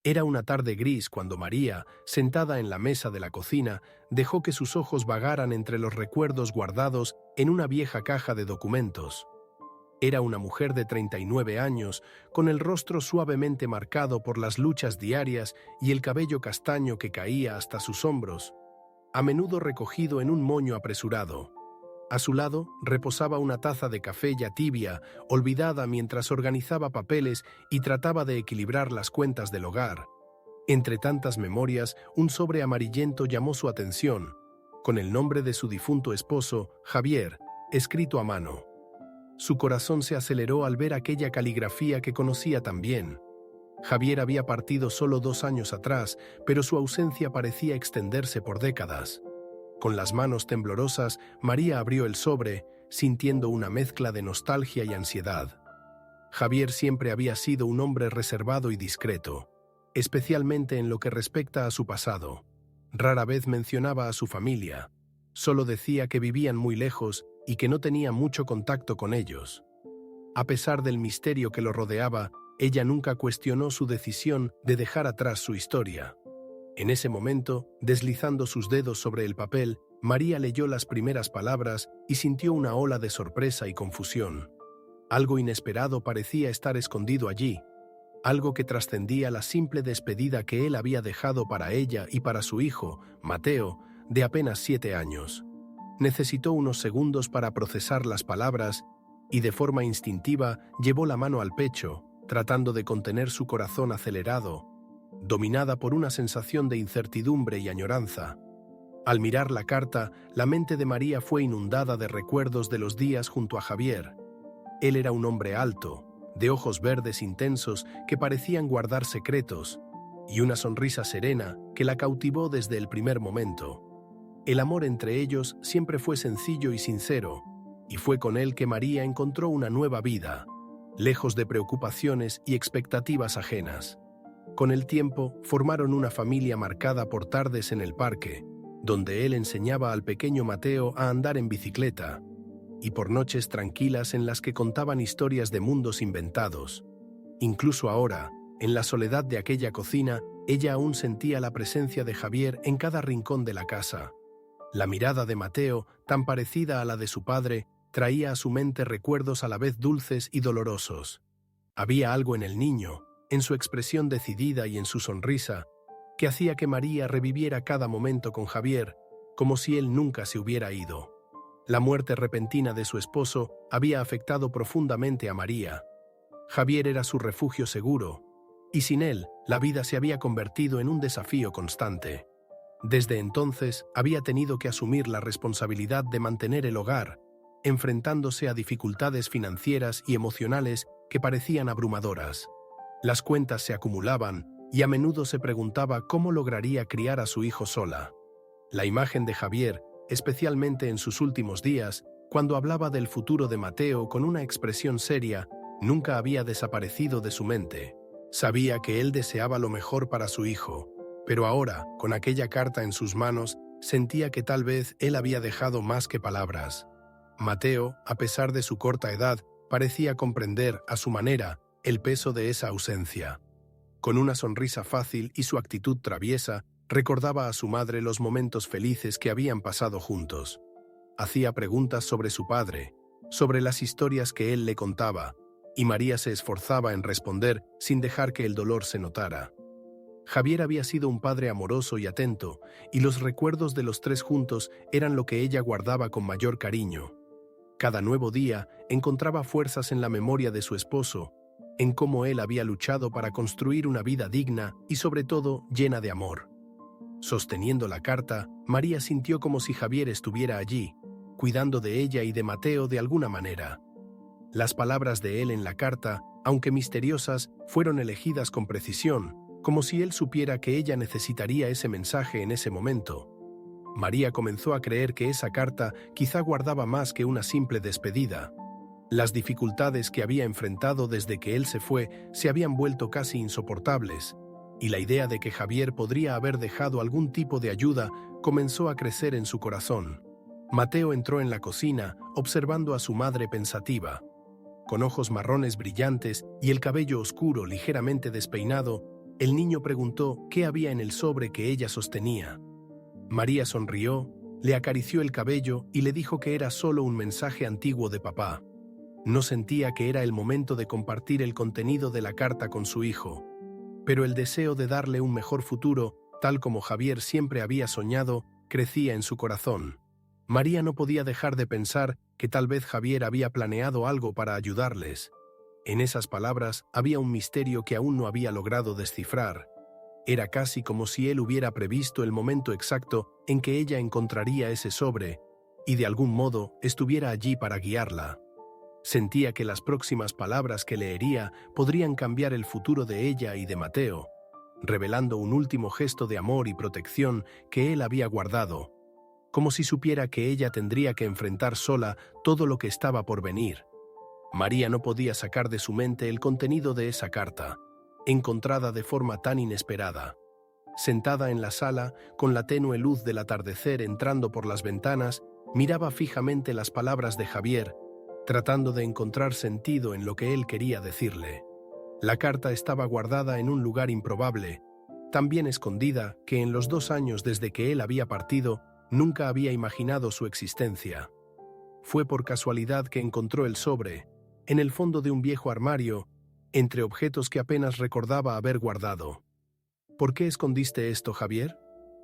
Era una tarde gris cuando María, sentada en la mesa de la cocina, dejó que sus ojos vagaran entre los recuerdos guardados en una vieja caja de documentos. Era una mujer de 39 años, con el rostro suavemente marcado por las luchas diarias y el cabello castaño que caía hasta sus hombros, a menudo recogido en un moño apresurado. A su lado reposaba una taza de café ya tibia, olvidada mientras organizaba papeles y trataba de equilibrar las cuentas del hogar. Entre tantas memorias, un sobre amarillento llamó su atención, con el nombre de su difunto esposo, Javier, escrito a mano. Su corazón se aceleró al ver aquella caligrafía que conocía tan bien. Javier había partido solo 2 años atrás, pero su ausencia parecía extenderse por décadas. Con las manos temblorosas, María abrió el sobre, sintiendo una mezcla de nostalgia y ansiedad. Javier siempre había sido un hombre reservado y discreto, especialmente en lo que respecta a su pasado. Rara vez mencionaba a su familia, solo decía que vivían muy lejos y que no tenía mucho contacto con ellos. A pesar del misterio que lo rodeaba, ella nunca cuestionó su decisión de dejar atrás su historia. En ese momento, deslizando sus dedos sobre el papel, María leyó las primeras palabras y sintió una ola de sorpresa y confusión. Algo inesperado parecía estar escondido allí, algo que trascendía la simple despedida que él había dejado para ella y para su hijo, Mateo, de apenas 7 años. Necesitó unos segundos para procesar las palabras y de forma instintiva llevó la mano al pecho, tratando de contener su corazón acelerado, dominada por una sensación de incertidumbre y añoranza. Al mirar la carta, la mente de María fue inundada de recuerdos de los días junto a Javier. Él era un hombre alto, de ojos verdes intensos que parecían guardar secretos, y una sonrisa serena que la cautivó desde el primer momento. El amor entre ellos siempre fue sencillo y sincero, y fue con él que María encontró una nueva vida, lejos de preocupaciones y expectativas ajenas. Con el tiempo, formaron una familia marcada por tardes en el parque, donde él enseñaba al pequeño Mateo a andar en bicicleta, y por noches tranquilas en las que contaban historias de mundos inventados. Incluso ahora, en la soledad de aquella cocina, ella aún sentía la presencia de Javier en cada rincón de la casa. La mirada de Mateo, tan parecida a la de su padre, traía a su mente recuerdos a la vez dulces y dolorosos. Había algo en el niño, en su expresión decidida y en su sonrisa, que hacía que María reviviera cada momento con Javier, como si él nunca se hubiera ido. La muerte repentina de su esposo había afectado profundamente a María. Javier era su refugio seguro, y sin él, la vida se había convertido en un desafío constante. Desde entonces, había tenido que asumir la responsabilidad de mantener el hogar, enfrentándose a dificultades financieras y emocionales que parecían abrumadoras. Las cuentas se acumulaban y a menudo se preguntaba cómo lograría criar a su hijo sola. La imagen de Javier, especialmente en sus últimos días, cuando hablaba del futuro de Mateo con una expresión seria, nunca había desaparecido de su mente. Sabía que él deseaba lo mejor para su hijo, pero ahora, con aquella carta en sus manos, sentía que tal vez él había dejado más que palabras. Mateo, a pesar de su corta edad, parecía comprender, a su manera, el peso de esa ausencia. Con una sonrisa fácil y su actitud traviesa, recordaba a su madre los momentos felices que habían pasado juntos. Hacía preguntas sobre su padre, sobre las historias que él le contaba, y María se esforzaba en responder sin dejar que el dolor se notara. Javier había sido un padre amoroso y atento, y los recuerdos de los tres juntos eran lo que ella guardaba con mayor cariño. Cada nuevo día encontraba fuerzas en la memoria de su esposo, en cómo él había luchado para construir una vida digna y sobre todo llena de amor. Sosteniendo la carta, María sintió como si Javier estuviera allí, cuidando de ella y de Mateo de alguna manera. Las palabras de él en la carta, aunque misteriosas, fueron elegidas con precisión, como si él supiera que ella necesitaría ese mensaje en ese momento. María comenzó a creer que esa carta quizá guardaba más que una simple despedida. Las dificultades que había enfrentado desde que él se fue se habían vuelto casi insoportables, y la idea de que Javier podría haber dejado algún tipo de ayuda comenzó a crecer en su corazón. Mateo entró en la cocina, observando a su madre pensativa. Con ojos marrones brillantes y el cabello oscuro ligeramente despeinado, El niño preguntó qué había en el sobre que ella sostenía. María sonrió, le acarició el cabello y le dijo que era solo un mensaje antiguo de papá. No sentía que era el momento de compartir el contenido de la carta con su hijo, pero el deseo de darle un mejor futuro, tal como Javier siempre había soñado, crecía en su corazón. María no podía dejar de pensar que tal vez Javier había planeado algo para ayudarles. En esas palabras había un misterio que aún no había logrado descifrar. Era casi como si él hubiera previsto el momento exacto en que ella encontraría ese sobre y de algún modo estuviera allí para guiarla. Sentía que las próximas palabras que leería podrían cambiar el futuro de ella y de Mateo, revelando un último gesto de amor y protección que él había guardado, como si supiera que ella tendría que enfrentar sola todo lo que estaba por venir. María no podía sacar de su mente el contenido de esa carta, encontrada de forma tan inesperada. Sentada en la sala, con la tenue luz del atardecer entrando por las ventanas, miraba fijamente las palabras de Javier, tratando de encontrar sentido en lo que él quería decirle. La carta estaba guardada en un lugar improbable, tan bien escondida que en los 2 años desde que él había partido, nunca había imaginado su existencia. Fue por casualidad que encontró el sobre, en el fondo de un viejo armario, entre objetos que apenas recordaba haber guardado. «¿Por qué escondiste esto, Javier?»,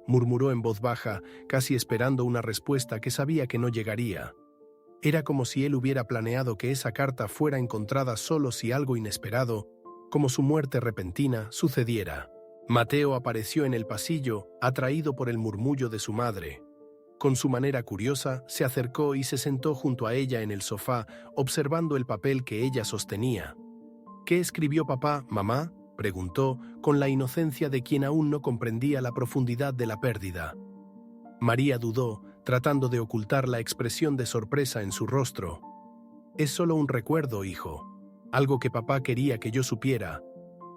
murmuró en voz baja, casi esperando una respuesta que sabía que no llegaría. Era como si él hubiera planeado que esa carta fuera encontrada solo si algo inesperado, como su muerte repentina, sucediera. Mateo apareció en el pasillo, atraído por el murmullo de su madre. Con su manera curiosa, se acercó y se sentó junto a ella en el sofá, observando el papel que ella sostenía. «¿Qué escribió papá, mamá?», preguntó, con la inocencia de quien aún no comprendía la profundidad de la pérdida. María dudó, tratando de ocultar la expresión de sorpresa en su rostro. «Es solo un recuerdo, hijo. Algo que papá quería que yo supiera.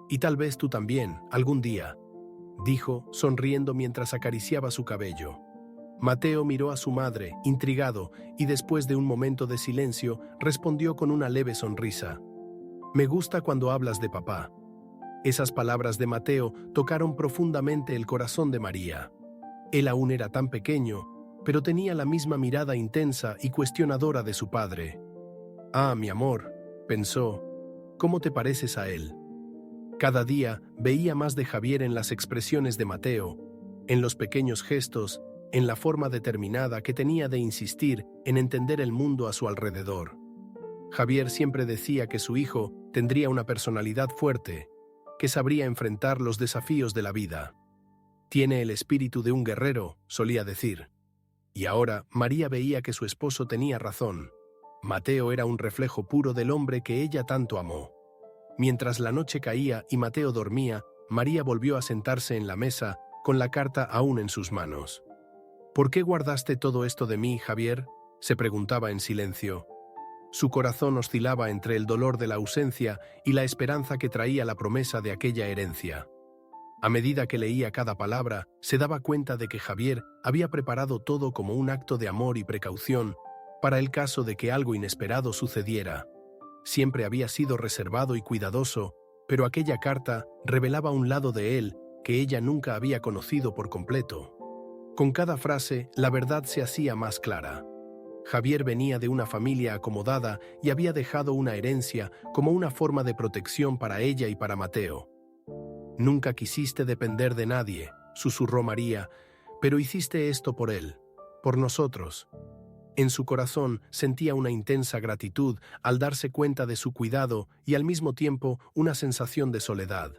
Y tal vez tú también, algún día», dijo, sonriendo mientras acariciaba su cabello. Mateo miró a su madre, intrigado, y después de un momento de silencio, respondió con una leve sonrisa. «Me gusta cuando hablas de papá». Esas palabras de Mateo tocaron profundamente el corazón de María. Él aún era tan pequeño, pero tenía la misma mirada intensa y cuestionadora de su padre. «Ah, mi amor», pensó, «¿cómo te pareces a él?». Cada día veía más de Javier en las expresiones de Mateo, en los pequeños gestos, en la forma determinada que tenía de insistir en entender el mundo a su alrededor. Javier siempre decía que su hijo tendría una personalidad fuerte, que sabría enfrentar los desafíos de la vida. «Tiene el espíritu de un guerrero», solía decir. Y ahora María veía que su esposo tenía razón. Mateo era un reflejo puro del hombre que ella tanto amó. Mientras la noche caía y Mateo dormía, María volvió a sentarse en la mesa, con la carta aún en sus manos. «¿Por qué guardaste todo esto de mí, Javier?», se preguntaba en silencio. Su corazón oscilaba entre el dolor de la ausencia y la esperanza que traía la promesa de aquella herencia. A medida que leía cada palabra, se daba cuenta de que Javier había preparado todo como un acto de amor y precaución para el caso de que algo inesperado sucediera. Siempre había sido reservado y cuidadoso, pero aquella carta revelaba un lado de él que ella nunca había conocido por completo. Con cada frase, la verdad se hacía más clara. Javier venía de una familia acomodada y había dejado una herencia como una forma de protección para ella y para Mateo. «Nunca quisiste depender de nadie», susurró María, «pero hiciste esto por él, por nosotros». En su corazón sentía una intensa gratitud al darse cuenta de su cuidado y al mismo tiempo una sensación de soledad.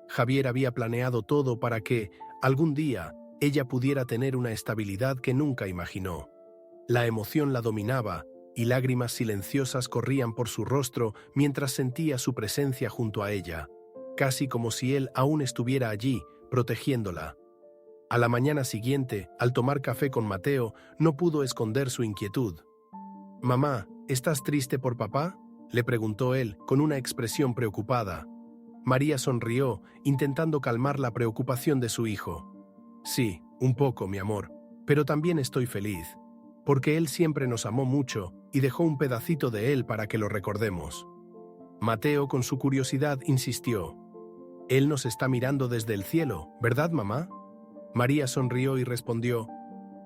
Javier había planeado todo para que, algún día, ella pudiera tener una estabilidad que nunca imaginó. La emoción la dominaba y lágrimas silenciosas corrían por su rostro mientras sentía su presencia junto a ella, casi como si él aún estuviera allí, protegiéndola. A la mañana siguiente, al tomar café con Mateo, no pudo esconder su inquietud. «Mamá, ¿estás triste por papá?», le preguntó él, con una expresión preocupada. María sonrió, intentando calmar la preocupación de su hijo. «Sí, un poco, mi amor, pero también estoy feliz, porque él siempre nos amó mucho y dejó un pedacito de él para que lo recordemos». Mateo, con su curiosidad, insistió. Él nos está mirando desde el cielo, ¿verdad, mamá? María sonrió y respondió,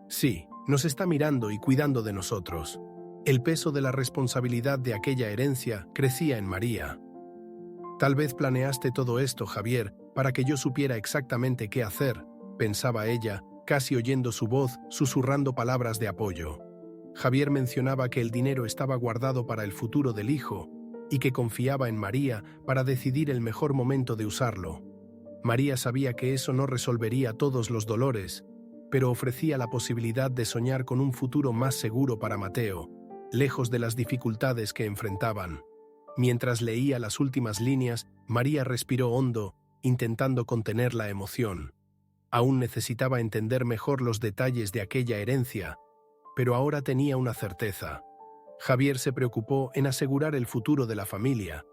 sí, nos está mirando y cuidando de nosotros. El peso de la responsabilidad de aquella herencia crecía en María. Tal vez planeaste todo esto, Javier, para que yo supiera exactamente qué hacer, pensaba ella, casi oyendo su voz, susurrando palabras de apoyo. Javier mencionaba que el dinero estaba guardado para el futuro del hijo y que confiaba en María para decidir el mejor momento de usarlo. María sabía que eso no resolvería todos los dolores, pero ofrecía la posibilidad de soñar con un futuro más seguro para Mateo, lejos de las dificultades que enfrentaban. Mientras leía las últimas líneas, María respiró hondo, intentando contener la emoción. Aún necesitaba entender mejor los detalles de aquella herencia, pero ahora tenía una certeza. Javier se preocupó en asegurar el futuro de la familia,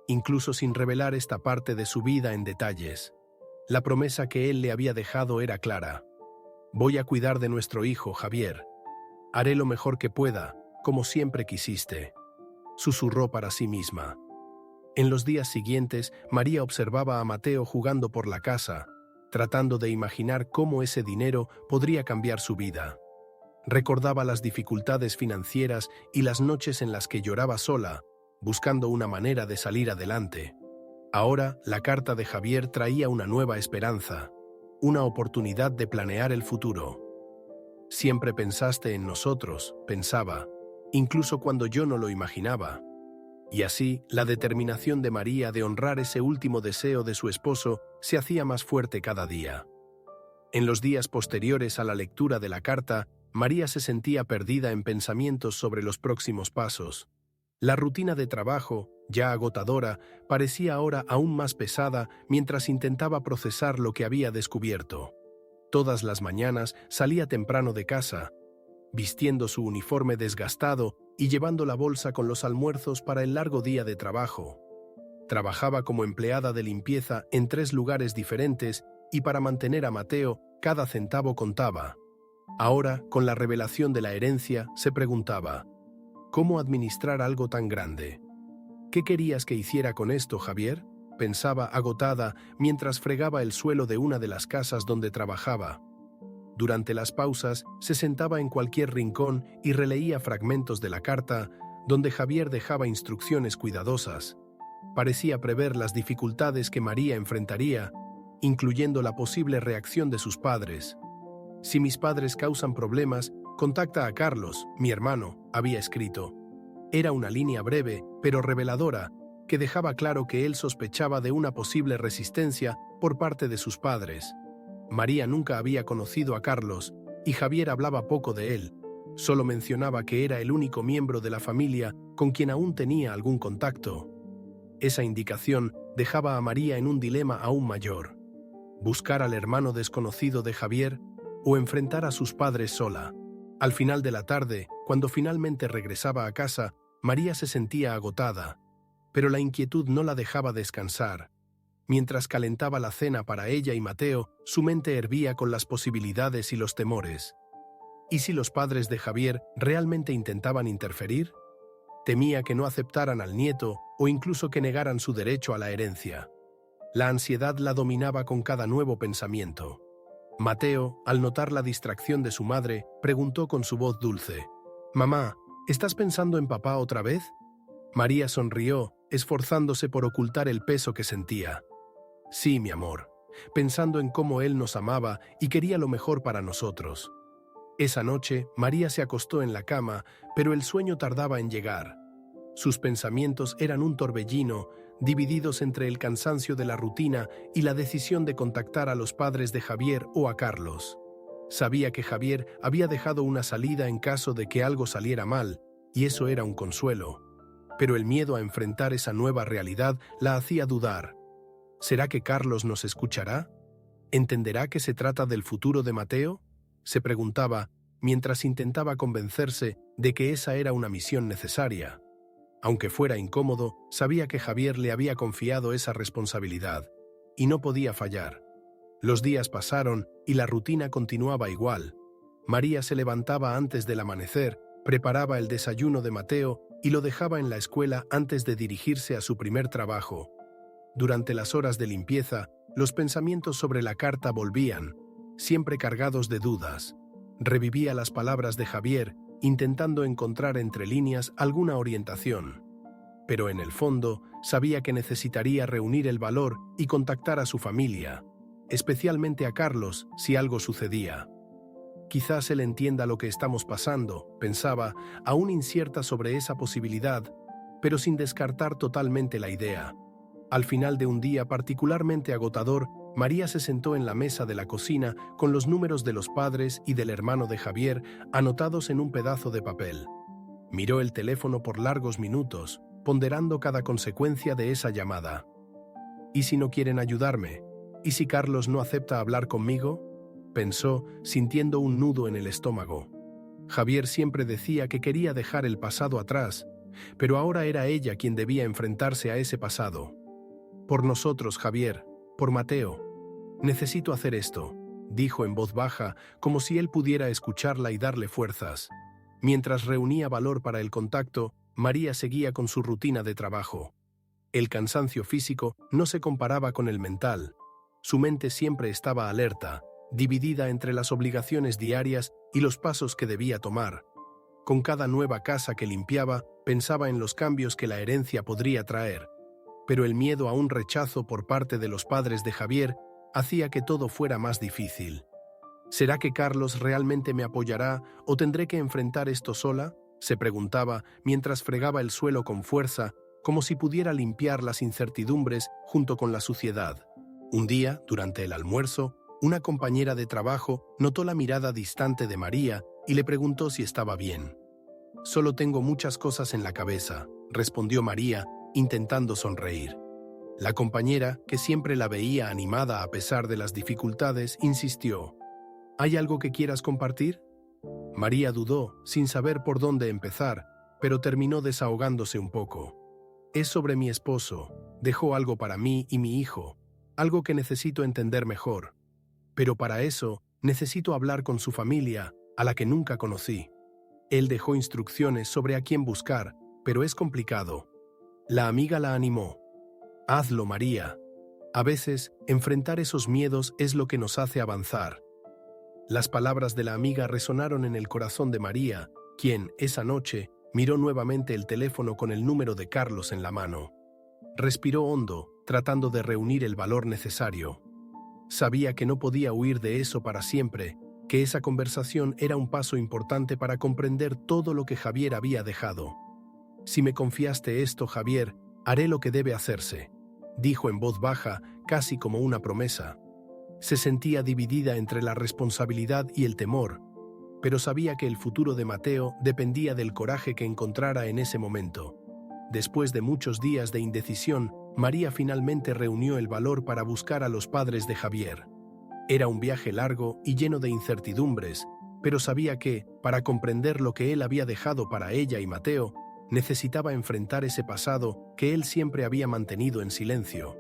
incluso sin revelar esta parte de su vida en detalles. La promesa que él le había dejado era clara. Voy a cuidar de nuestro hijo, Javier. Haré lo mejor que pueda, como siempre quisiste, susurró para sí misma. En los días siguientes, María observaba a Mateo jugando por la casa, tratando de imaginar cómo ese dinero podría cambiar su vida. Recordaba las dificultades financieras y las noches en las que lloraba sola, buscando una manera de salir adelante. Ahora, la carta de Javier traía una nueva esperanza, una oportunidad de planear el futuro. Siempre pensaste en nosotros, pensaba, incluso cuando yo no lo imaginaba. Y así, la determinación de María de honrar ese último deseo de su esposo se hacía más fuerte cada día. En los días posteriores a la lectura de la carta, María se sentía perdida en pensamientos sobre los próximos pasos. La rutina de trabajo, ya agotadora, parecía ahora aún más pesada mientras intentaba procesar lo que había descubierto. Todas las mañanas salía temprano de casa, vistiendo su uniforme desgastado y llevando la bolsa con los almuerzos para el largo día de trabajo. Trabajaba como empleada de limpieza en 3 lugares diferentes y para mantener a Mateo, cada centavo contaba. Ahora, con la revelación de la herencia, se preguntaba, ¿cómo administrar algo tan grande? ¿Qué querías que hiciera con esto, Javier?, pensaba agotada mientras fregaba el suelo de una de las casas donde trabajaba. Durante las pausas, se sentaba en cualquier rincón y releía fragmentos de la carta, donde Javier dejaba instrucciones cuidadosas. Parecía prever las dificultades que María enfrentaría, incluyendo la posible reacción de sus padres. Si mis padres causan problemas, contacta a Carlos, mi hermano, había escrito. Era una línea breve, pero reveladora, que dejaba claro que él sospechaba de una posible resistencia por parte de sus padres. María nunca había conocido a Carlos, y Javier hablaba poco de él. Solo mencionaba que era el único miembro de la familia con quien aún tenía algún contacto. Esa indicación dejaba a María en un dilema aún mayor. Buscar al hermano desconocido de Javier o enfrentar a sus padres sola. Al final de la tarde, cuando finalmente regresaba a casa, María se sentía agotada, pero la inquietud no la dejaba descansar. Mientras calentaba la cena para ella y Mateo, su mente hervía con las posibilidades y los temores. ¿Y si los padres de Javier realmente intentaban interferir? Temía que no aceptaran al nieto o incluso que negaran su derecho a la herencia. La ansiedad la dominaba con cada nuevo pensamiento. Mateo, al notar la distracción de su madre, preguntó con su voz dulce, «Mamá, ¿estás pensando en papá otra vez?» María sonrió, esforzándose por ocultar el peso que sentía. «Sí, mi amor, pensando en cómo él nos amaba y quería lo mejor para nosotros». Esa noche, María se acostó en la cama, pero el sueño tardaba en llegar. Sus pensamientos eran un torbellino, divididos entre el cansancio de la rutina y la decisión de contactar a los padres de Javier o a Carlos. Sabía que Javier había dejado una salida en caso de que algo saliera mal, y eso era un consuelo. Pero el miedo a enfrentar esa nueva realidad la hacía dudar. ¿Será que Carlos nos escuchará? ¿Entenderá que se trata del futuro de Mateo?, se preguntaba, mientras intentaba convencerse de que esa era una misión necesaria. Aunque fuera incómodo, sabía que Javier le había confiado esa responsabilidad, y no podía fallar. Los días pasaron y la rutina continuaba igual. María se levantaba antes del amanecer, preparaba el desayuno de Mateo y lo dejaba en la escuela antes de dirigirse a su primer trabajo. Durante las horas de limpieza, los pensamientos sobre la carta volvían, siempre cargados de dudas. Revivía las palabras de Javier, intentando encontrar entre líneas alguna orientación. Pero en el fondo, sabía que necesitaría reunir el valor y contactar a su familia, especialmente a Carlos, si algo sucedía. Quizás él entienda lo que estamos pasando, pensaba, aún incierta sobre esa posibilidad, pero sin descartar totalmente la idea. Al final de un día particularmente agotador, María se sentó en la mesa de la cocina con los números de los padres y del hermano de Javier anotados en un pedazo de papel. Miró el teléfono por largos minutos, ponderando cada consecuencia de esa llamada. ¿Y si no quieren ayudarme? ¿Y si Carlos no acepta hablar conmigo? Pensó, sintiendo un nudo en el estómago. Javier siempre decía que quería dejar el pasado atrás, pero ahora era ella quien debía enfrentarse a ese pasado. Por nosotros, Javier, por Mateo. Necesito hacer esto, dijo en voz baja, como si él pudiera escucharla y darle fuerzas. Mientras reunía valor para el contacto, María seguía con su rutina de trabajo. El cansancio físico no se comparaba con el mental. Su mente siempre estaba alerta, dividida entre las obligaciones diarias y los pasos que debía tomar. Con cada nueva casa que limpiaba, pensaba en los cambios que la herencia podría traer. Pero el miedo a un rechazo por parte de los padres de Javier hacía que todo fuera más difícil. ¿Será que Carlos realmente me apoyará o tendré que enfrentar esto sola?, se preguntaba mientras fregaba el suelo con fuerza, como si pudiera limpiar las incertidumbres junto con la suciedad. Un día, durante el almuerzo, una compañera de trabajo notó la mirada distante de María y le preguntó si estaba bien. «Solo tengo muchas cosas en la cabeza», respondió María, intentando sonreír. La compañera, que siempre la veía animada a pesar de las dificultades, insistió. «¿Hay algo que quieras compartir?». María dudó, sin saber por dónde empezar, pero terminó desahogándose un poco. «Es sobre mi esposo. Dejó algo para mí y mi hijo, algo que necesito entender mejor. Pero para eso, necesito hablar con su familia, a la que nunca conocí. Él dejó instrucciones sobre a quién buscar, pero es complicado». La amiga la animó. «Hazlo, María. A veces, enfrentar esos miedos es lo que nos hace avanzar». Las palabras de la amiga resonaron en el corazón de María, quien, esa noche, miró nuevamente el teléfono con el número de Carlos en la mano. Respiró hondo, tratando de reunir el valor necesario. Sabía que no podía huir de eso para siempre, que esa conversación era un paso importante para comprender todo lo que Javier había dejado. «Si me confiaste esto, Javier, haré lo que debe hacerse», dijo en voz baja, casi como una promesa. Se sentía dividida entre la responsabilidad y el temor, pero sabía que el futuro de Mateo dependía del coraje que encontrara en ese momento. Después de muchos días de indecisión, María finalmente reunió el valor para buscar a los padres de Javier. Era un viaje largo y lleno de incertidumbres, pero sabía que, para comprender lo que él había dejado para ella y Mateo, necesitaba enfrentar ese pasado que él siempre había mantenido en silencio.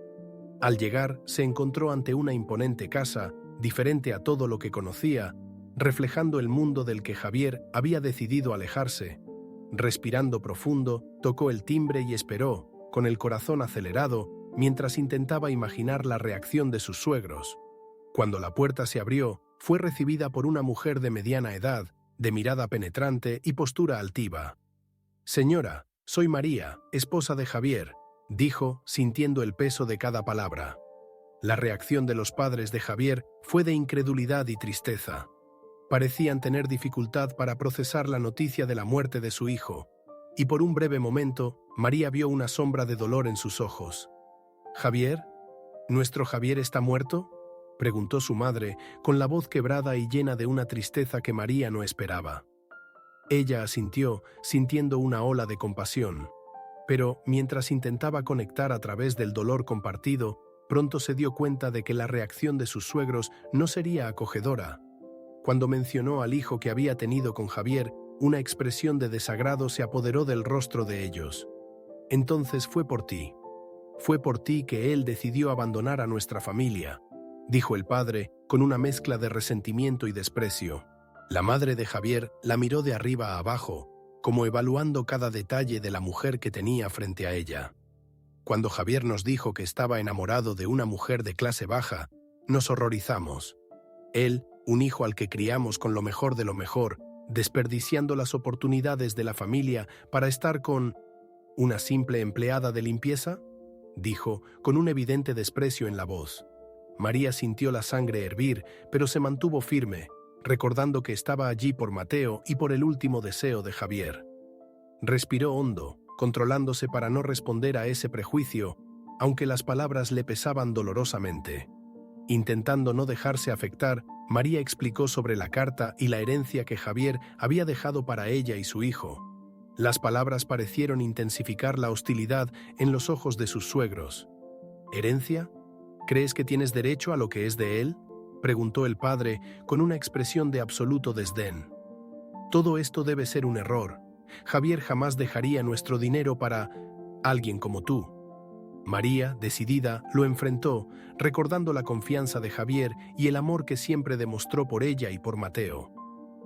Al llegar, se encontró ante una imponente casa, diferente a todo lo que conocía, reflejando el mundo del que Javier había decidido alejarse. Respirando profundo, tocó el timbre y esperó, con el corazón acelerado, mientras intentaba imaginar la reacción de sus suegros. Cuando la puerta se abrió, fue recibida por una mujer de mediana edad, de mirada penetrante y postura altiva. «Señora, soy María, esposa de Javier», dijo, sintiendo el peso de cada palabra. La reacción de los padres de Javier fue de incredulidad y tristeza. Parecían tener dificultad para procesar la noticia de la muerte de su hijo, y por un breve momento, María vio una sombra de dolor en sus ojos. «¿Javier? ¿Nuestro Javier está muerto?», preguntó su madre, con la voz quebrada y llena de una tristeza que María no esperaba. Ella asintió, sintiendo una ola de compasión. Pero, mientras intentaba conectar a través del dolor compartido, pronto se dio cuenta de que la reacción de sus suegros no sería acogedora. Cuando mencionó al hijo que había tenido con Javier, una expresión de desagrado se apoderó del rostro de ellos. «Entonces fue por ti. Fue por ti que él decidió abandonar a nuestra familia», dijo el padre, con una mezcla de resentimiento y desprecio. La madre de Javier la miró de arriba a abajo, como evaluando cada detalle de la mujer que tenía frente a ella. Cuando Javier nos dijo que estaba enamorado de una mujer de clase baja, nos horrorizamos. Él, un hijo al que criamos con lo mejor de lo mejor, desperdiciando las oportunidades de la familia para estar con una simple empleada de limpieza, dijo, con un evidente desprecio en la voz. María sintió la sangre hervir, pero se mantuvo firme, recordando que estaba allí por Mateo y por el último deseo de Javier. Respiró hondo, controlándose para no responder a ese prejuicio, aunque las palabras le pesaban dolorosamente. Intentando no dejarse afectar, María explicó sobre la carta y la herencia que Javier había dejado para ella y su hijo. Las palabras parecieron intensificar la hostilidad en los ojos de sus suegros. ¿Herencia? ¿Crees que tienes derecho a lo que es de él?, preguntó el padre con una expresión de absoluto desdén. Todo esto debe ser un error. Javier jamás dejaría nuestro dinero para alguien como tú. María, decidida, lo enfrentó, recordando la confianza de Javier y el amor que siempre demostró por ella y por Mateo.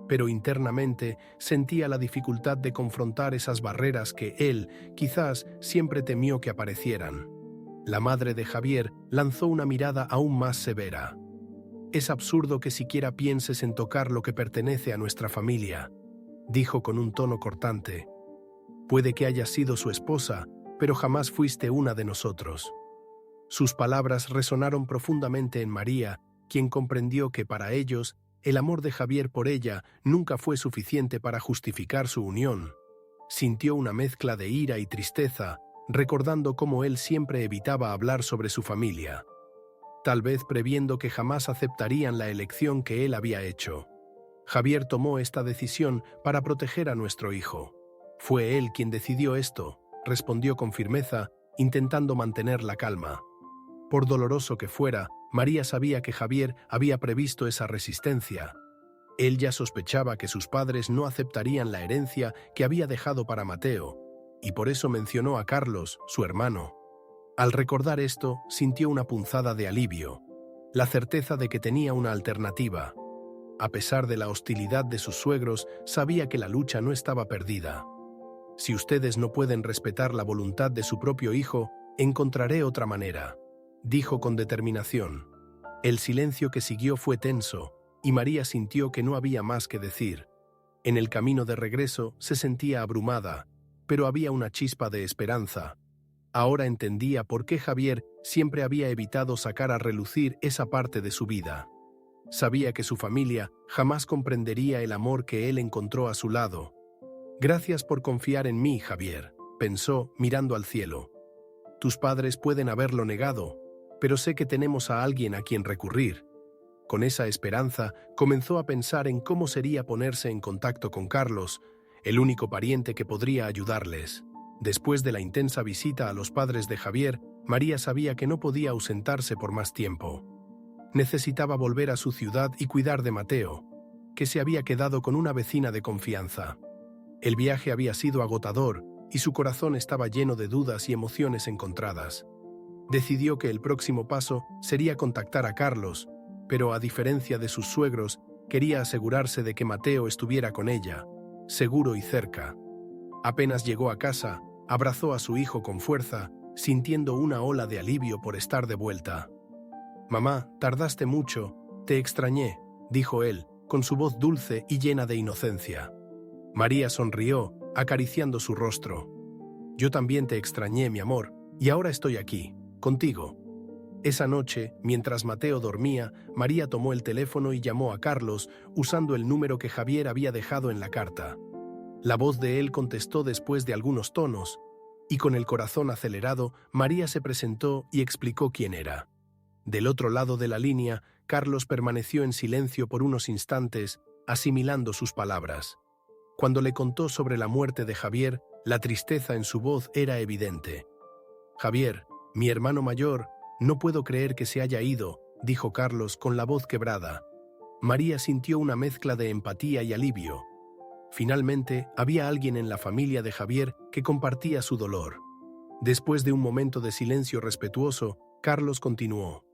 Pero internamente sentía la dificultad de confrontar esas barreras que él, quizás, siempre temió que aparecieran. La madre de Javier lanzó una mirada aún más severa. «Es absurdo que siquiera pienses en tocar lo que pertenece a nuestra familia», dijo con un tono cortante. «Puede que hayas sido su esposa, pero jamás fuiste una de nosotros». Sus palabras resonaron profundamente en María, quien comprendió que para ellos, el amor de Javier por ella nunca fue suficiente para justificar su unión. Sintió una mezcla de ira y tristeza, recordando cómo él siempre evitaba hablar sobre su familia. Tal vez previendo que jamás aceptarían la elección que él había hecho. Javier tomó esta decisión para proteger a nuestro hijo. «Fue él quien decidió esto», respondió con firmeza, intentando mantener la calma. Por doloroso que fuera, María sabía que Javier había previsto esa resistencia. Él ya sospechaba que sus padres no aceptarían la herencia que había dejado para Mateo, y por eso mencionó a Carlos, su hermano. Al recordar esto, sintió una punzada de alivio, la certeza de que tenía una alternativa. A pesar de la hostilidad de sus suegros, sabía que la lucha no estaba perdida. «Si ustedes no pueden respetar la voluntad de su propio hijo, encontraré otra manera», dijo con determinación. El silencio que siguió fue tenso, y María sintió que no había más que decir. En el camino de regreso se sentía abrumada, pero había una chispa de esperanza. Ahora entendía por qué Javier siempre había evitado sacar a relucir esa parte de su vida. Sabía que su familia jamás comprendería el amor que él encontró a su lado. «Gracias por confiar en mí, Javier», pensó, mirando al cielo. «Tus padres pueden haberlo negado, pero sé que tenemos a alguien a quien recurrir». Con esa esperanza, comenzó a pensar en cómo sería ponerse en contacto con Carlos, el único pariente que podría ayudarles. Después de la intensa visita a los padres de Javier, María sabía que no podía ausentarse por más tiempo. Necesitaba volver a su ciudad y cuidar de Mateo, que se había quedado con una vecina de confianza. El viaje había sido agotador y su corazón estaba lleno de dudas y emociones encontradas. Decidió que el próximo paso sería contactar a Carlos, pero a diferencia de sus suegros, quería asegurarse de que Mateo estuviera con ella, seguro y cerca. Apenas llegó a casa, abrazó a su hijo con fuerza, sintiendo una ola de alivio por estar de vuelta. «Mamá, tardaste mucho, te extrañé», dijo él, con su voz dulce y llena de inocencia. María sonrió, acariciando su rostro. «Yo también te extrañé, mi amor, y ahora estoy aquí, contigo». Esa noche, mientras Mateo dormía, María tomó el teléfono y llamó a Carlos, usando el número que Javier había dejado en la carta. La voz de él contestó después de algunos tonos, y con el corazón acelerado, María se presentó y explicó quién era. Del otro lado de la línea, Carlos permaneció en silencio por unos instantes, asimilando sus palabras. Cuando le contó sobre la muerte de Javier, la tristeza en su voz era evidente. «Javier, mi hermano mayor, no puedo creer que se haya ido», dijo Carlos con la voz quebrada. María sintió una mezcla de empatía y alivio. Finalmente, había alguien en la familia de Javier que compartía su dolor. Después de un momento de silencio respetuoso, Carlos continuó.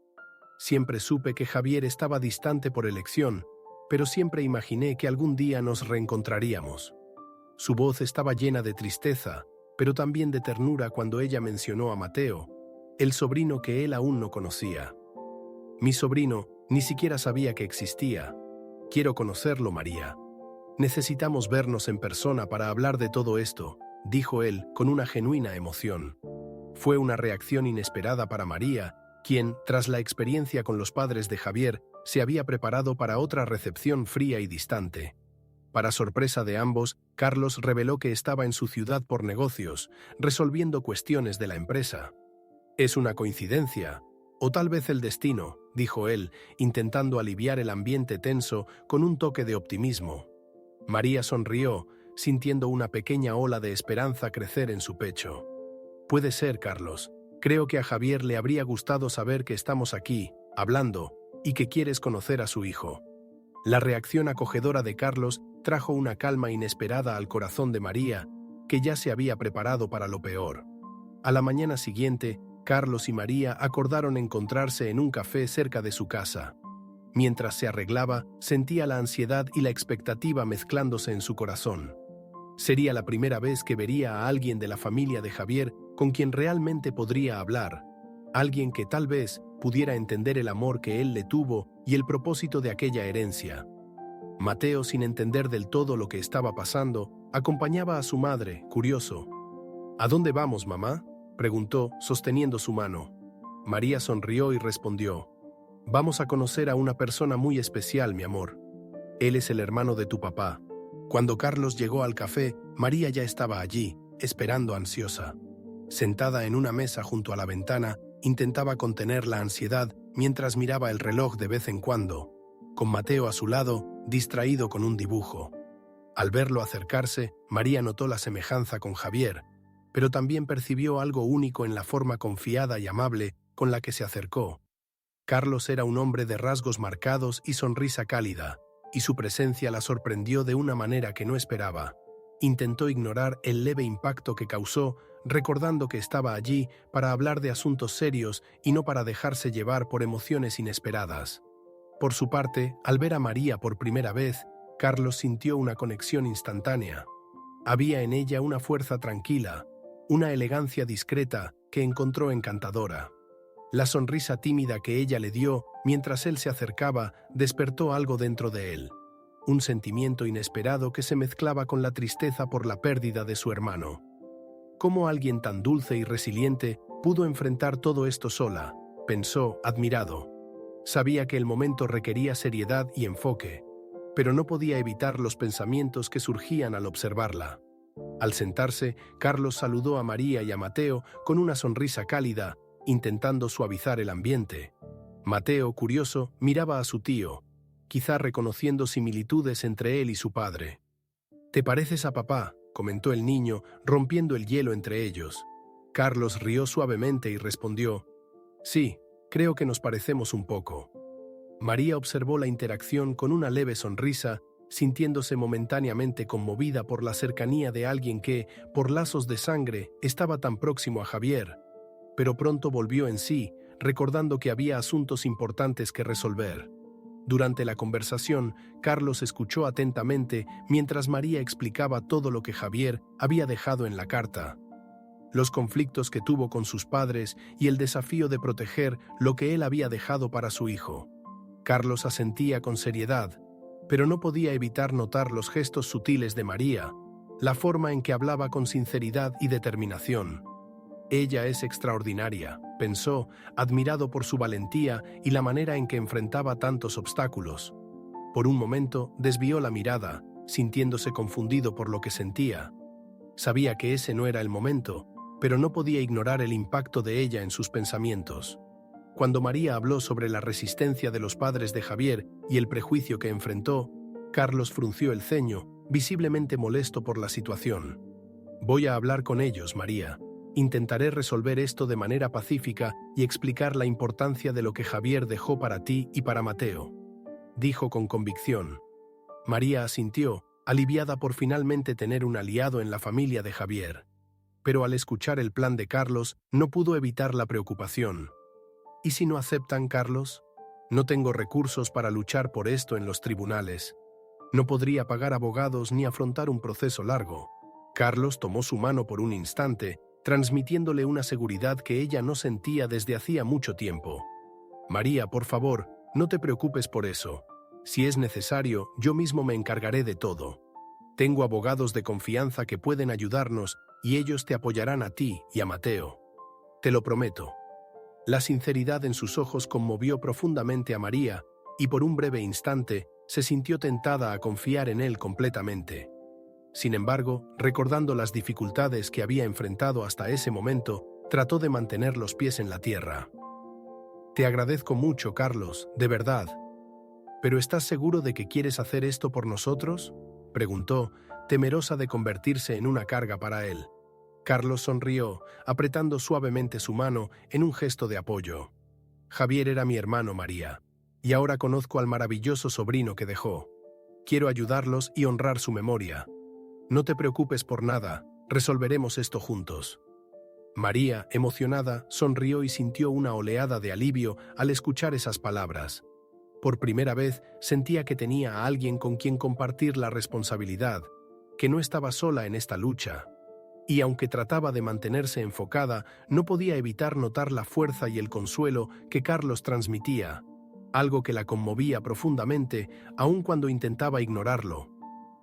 «Siempre supe que Javier estaba distante por elección, pero siempre imaginé que algún día nos reencontraríamos». Su voz estaba llena de tristeza, pero también de ternura cuando ella mencionó a Mateo, el sobrino que él aún no conocía. «Mi sobrino ni siquiera sabía que existía. Quiero conocerlo, María. Necesitamos vernos en persona para hablar de todo esto», dijo él con una genuina emoción. Fue una reacción inesperada para María, quien, tras la experiencia con los padres de Javier, se había preparado para otra recepción fría y distante. Para sorpresa de ambos, Carlos reveló que estaba en su ciudad por negocios, resolviendo cuestiones de la empresa. «Es una coincidencia, o tal vez el destino», dijo él, intentando aliviar el ambiente tenso con un toque de optimismo. María sonrió, sintiendo una pequeña ola de esperanza crecer en su pecho. «Puede ser, Carlos. Creo que a Javier le habría gustado saber que estamos aquí, hablando, y que quieres conocer a su hijo». La reacción acogedora de Carlos trajo una calma inesperada al corazón de María, que ya se había preparado para lo peor. A la mañana siguiente, Carlos y María acordaron encontrarse en un café cerca de su casa. Mientras se arreglaba, sentía la ansiedad y la expectativa mezclándose en su corazón. Sería la primera vez que vería a alguien de la familia de Javier con quien realmente podría hablar, alguien que tal vez pudiera entender el amor que él le tuvo y el propósito de aquella herencia. Mateo, sin entender del todo lo que estaba pasando, acompañaba a su madre, curioso. «¿A dónde vamos, mamá?», preguntó, sosteniendo su mano. María sonrió y respondió: «Vamos a conocer a una persona muy especial, mi amor. Él es el hermano de tu papá». Cuando Carlos llegó al café, María ya estaba allí, esperando ansiosa. Sentada en una mesa junto a la ventana, intentaba contener la ansiedad mientras miraba el reloj de vez en cuando, con Mateo a su lado, distraído con un dibujo. Al verlo acercarse, María notó la semejanza con Javier, pero también percibió algo único en la forma confiada y amable con la que se acercó. Carlos era un hombre de rasgos marcados y sonrisa cálida, y su presencia la sorprendió de una manera que no esperaba. Intentó ignorar el leve impacto que causó, recordando que estaba allí para hablar de asuntos serios y no para dejarse llevar por emociones inesperadas. Por su parte, al ver a María por primera vez, Carlos sintió una conexión instantánea. Había en ella una fuerza tranquila, una elegancia discreta que encontró encantadora. La sonrisa tímida que ella le dio mientras él se acercaba despertó algo dentro de él, un sentimiento inesperado que se mezclaba con la tristeza por la pérdida de su hermano. ¿Cómo alguien tan dulce y resiliente pudo enfrentar todo esto sola?, pensó, admirado. Sabía que el momento requería seriedad y enfoque, pero no podía evitar los pensamientos que surgían al observarla. Al sentarse, Carlos saludó a María y a Mateo con una sonrisa cálida, intentando suavizar el ambiente. Mateo, curioso, miraba a su tío, quizá reconociendo similitudes entre él y su padre. «¿Te pareces a papá?», comentó el niño, rompiendo el hielo entre ellos. Carlos rió suavemente y respondió: «Sí, creo que nos parecemos un poco». María observó la interacción con una leve sonrisa, sintiéndose momentáneamente conmovida por la cercanía de alguien que, por lazos de sangre, estaba tan próximo a Javier. Pero pronto volvió en sí, recordando que había asuntos importantes que resolver. Durante la conversación, Carlos escuchó atentamente mientras María explicaba todo lo que Javier había dejado en la carta. Los conflictos que tuvo con sus padres y el desafío de proteger lo que él había dejado para su hijo. Carlos asentía con seriedad, pero no podía evitar notar los gestos sutiles de María, la forma en que hablaba con sinceridad y determinación. «Ella es extraordinaria», pensó, admirado por su valentía y la manera en que enfrentaba tantos obstáculos. Por un momento desvió la mirada, sintiéndose confundido por lo que sentía. Sabía que ese no era el momento, pero no podía ignorar el impacto de ella en sus pensamientos. Cuando María habló sobre la resistencia de los padres de Javier y el prejuicio que enfrentó, Carlos frunció el ceño, visiblemente molesto por la situación. «Voy a hablar con ellos, María. Intentaré resolver esto de manera pacífica y explicar la importancia de lo que Javier dejó para ti y para Mateo», dijo con convicción. María asintió, aliviada por finalmente tener un aliado en la familia de Javier. Pero al escuchar el plan de Carlos, no pudo evitar la preocupación. «¿Y si no aceptan, Carlos? No tengo recursos para luchar por esto en los tribunales. No podría pagar abogados ni afrontar un proceso largo. Carlos tomó su mano por un instante, transmitiéndole una seguridad que ella no sentía desde hacía mucho tiempo. María, por favor, no te preocupes por eso. Si es necesario, yo mismo me encargaré de todo. Tengo abogados de confianza que pueden ayudarnos y ellos te apoyarán a ti y a Mateo. Te lo prometo. La sinceridad en sus ojos conmovió profundamente a María y por un breve instante se sintió tentada a confiar en él completamente. Sin embargo, recordando las dificultades que había enfrentado hasta ese momento, trató de mantener los pies en la tierra. Te agradezco mucho, Carlos, de verdad. ¿Pero estás seguro de que quieres hacer esto por nosotros?, preguntó, temerosa de convertirse en una carga para él. Carlos sonrió, apretando suavemente su mano en un gesto de apoyo. Javier era mi hermano, María, y ahora conozco al maravilloso sobrino que dejó. Quiero ayudarlos y honrar su memoria. No te preocupes por nada, resolveremos esto juntos. María, emocionada, sonrió y sintió una oleada de alivio al escuchar esas palabras. Por primera vez sentía que tenía a alguien con quien compartir la responsabilidad, que no estaba sola en esta lucha. Y aunque trataba de mantenerse enfocada, no podía evitar notar la fuerza y el consuelo que Carlos transmitía, algo que la conmovía profundamente, aun cuando intentaba ignorarlo.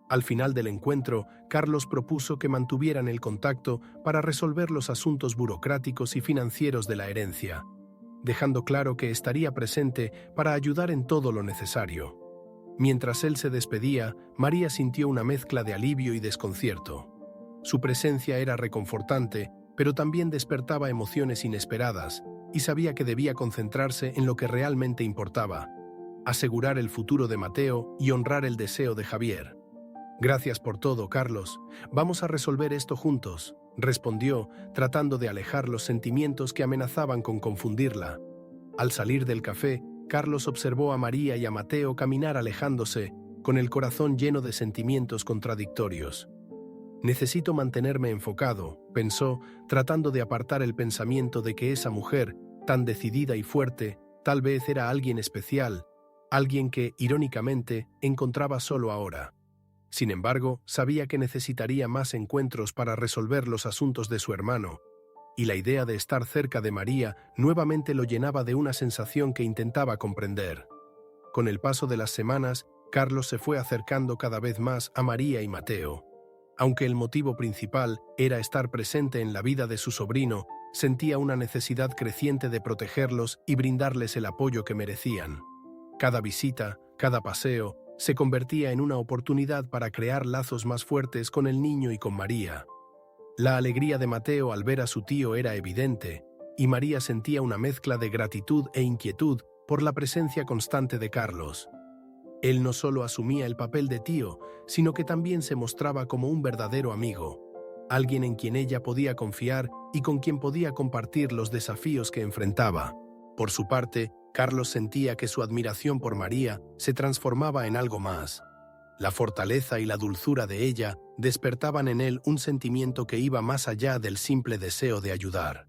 Al final del encuentro, Carlos propuso que mantuvieran el contacto para resolver los asuntos burocráticos y financieros de la herencia, dejando claro que estaría presente para ayudar en todo lo necesario. Mientras él se despedía, María sintió una mezcla de alivio y desconcierto. Su presencia era reconfortante, pero también despertaba emociones inesperadas, y sabía que debía concentrarse en lo que realmente importaba: asegurar el futuro de Mateo y honrar el deseo de Javier. Gracias por todo, Carlos. Vamos a resolver esto juntos, respondió, tratando de alejar los sentimientos que amenazaban con confundirla. Al salir del café, Carlos observó a María y a Mateo caminar alejándose, con el corazón lleno de sentimientos contradictorios. Necesito mantenerme enfocado, pensó, tratando de apartar el pensamiento de que esa mujer, tan decidida y fuerte, tal vez era alguien especial, alguien que, irónicamente, encontraba solo ahora. Sin embargo, sabía que necesitaría más encuentros para resolver los asuntos de su hermano, y la idea de estar cerca de María nuevamente lo llenaba de una sensación que intentaba comprender. Con el paso de las semanas, Carlos se fue acercando cada vez más a María y Mateo. Aunque el motivo principal era estar presente en la vida de su sobrino, sentía una necesidad creciente de protegerlos y brindarles el apoyo que merecían. Cada visita, cada paseo, se convertía en una oportunidad para crear lazos más fuertes con el niño y con María. La alegría de Mateo al ver a su tío era evidente, y María sentía una mezcla de gratitud e inquietud por la presencia constante de Carlos. Él no solo asumía el papel de tío, sino que también se mostraba como un verdadero amigo, alguien en quien ella podía confiar y con quien podía compartir los desafíos que enfrentaba. Por su parte, Carlos sentía que su admiración por María se transformaba en algo más. La fortaleza y la dulzura de ella despertaban en él un sentimiento que iba más allá del simple deseo de ayudar.